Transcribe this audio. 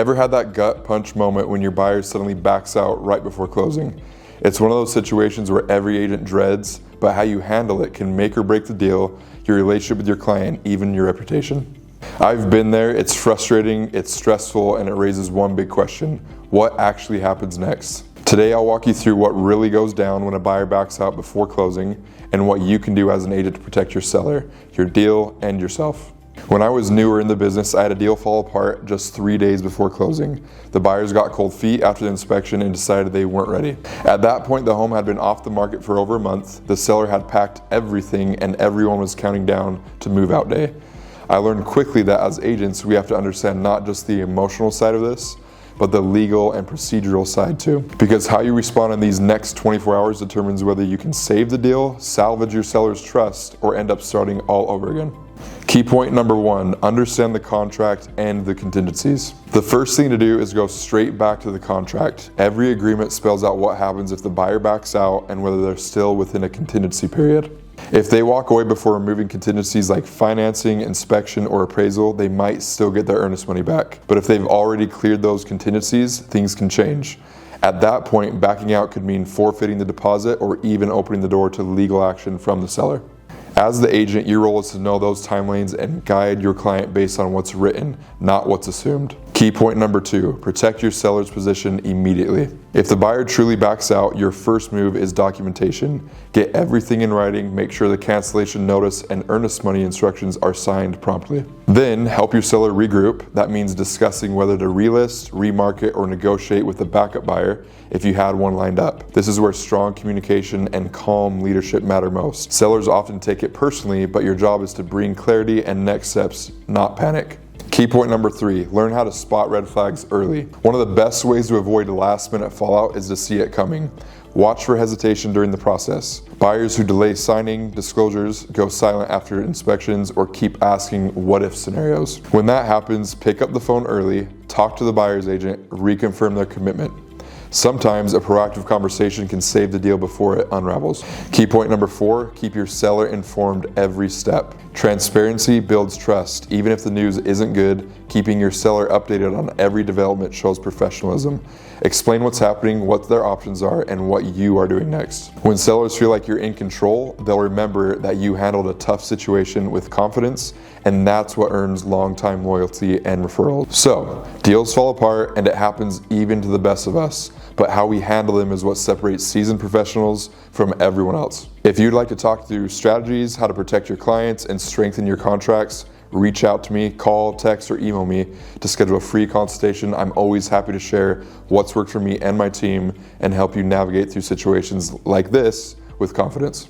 Ever had that gut punch moment when your buyer suddenly backs out right before closing? It's one of those situations where every agent dreads, but how you handle it can make or break the deal, your relationship with your client, even your reputation. I've been there. It's frustrating, it's stressful, and it raises one big question: what actually happens next? Today I'll walk you through what really goes down when a buyer backs out before closing, and what you can do as an agent to protect your seller, your deal, and yourself. When I was newer in the business, I had a deal fall apart just 3 days before closing. The buyers got cold feet after the inspection and decided they weren't ready. At that point, the home had been off the market for over a month. The seller had packed everything and everyone was counting down to move out day. I learned quickly that as agents, we have to understand not just the emotional side of this, but the legal and procedural side too. Because how you respond in these next 24 hours determines whether you can save the deal, salvage your seller's trust, or end up starting all over again. Key point number 1, understand the contract and the contingencies. The first thing to do is go straight back to the contract. Every agreement spells out what happens if the buyer backs out and whether they're still within a contingency period. If they walk away before removing contingencies like financing, inspection, or appraisal, they might still get their earnest money back. But if they've already cleared those contingencies, things can change. At that point, backing out could mean forfeiting the deposit or even opening the door to legal action from the seller. As the agent, your role is to know those timelines and guide your client based on what's written, not what's assumed. Key point number 2, protect your seller's position immediately. If the buyer truly backs out, your first move is documentation. Get everything in writing, make sure the cancellation notice and earnest money instructions are signed promptly. Then help your seller regroup. That means discussing whether to relist, remarket, or negotiate with the backup buyer if you had one lined up. This is where strong communication and calm leadership matter most. Sellers often take it personally, but your job is to bring clarity and next steps, not panic. Key point number 3, learn how to spot red flags early. One of the best ways to avoid last minute fallout is to see it coming. Watch for hesitation during the process. Buyers who delay signing, disclosures, go silent after inspections, or keep asking what if scenarios. When that happens, pick up the phone early, talk to the buyer's agent, reconfirm their commitment. Sometimes a proactive conversation can save the deal before it unravels. Key point number 4, keep your seller informed every step. Transparency builds trust. Even if the news isn't good, keeping your seller updated on every development shows professionalism. Explain what's happening, what their options are, and what you are doing next. When sellers feel like you're in control, they'll remember that you handled a tough situation with confidence, and that's what earns long-time loyalty and referrals. So, deals fall apart, and it happens even to the best of us, but how we handle them is what separates seasoned professionals from everyone else. If you'd like to talk through strategies, how to protect your clients, and strengthen your contracts, reach out to me, call, text, or email me to schedule a free consultation. I'm always happy to share what's worked for me and my team and help you navigate through situations like this with confidence.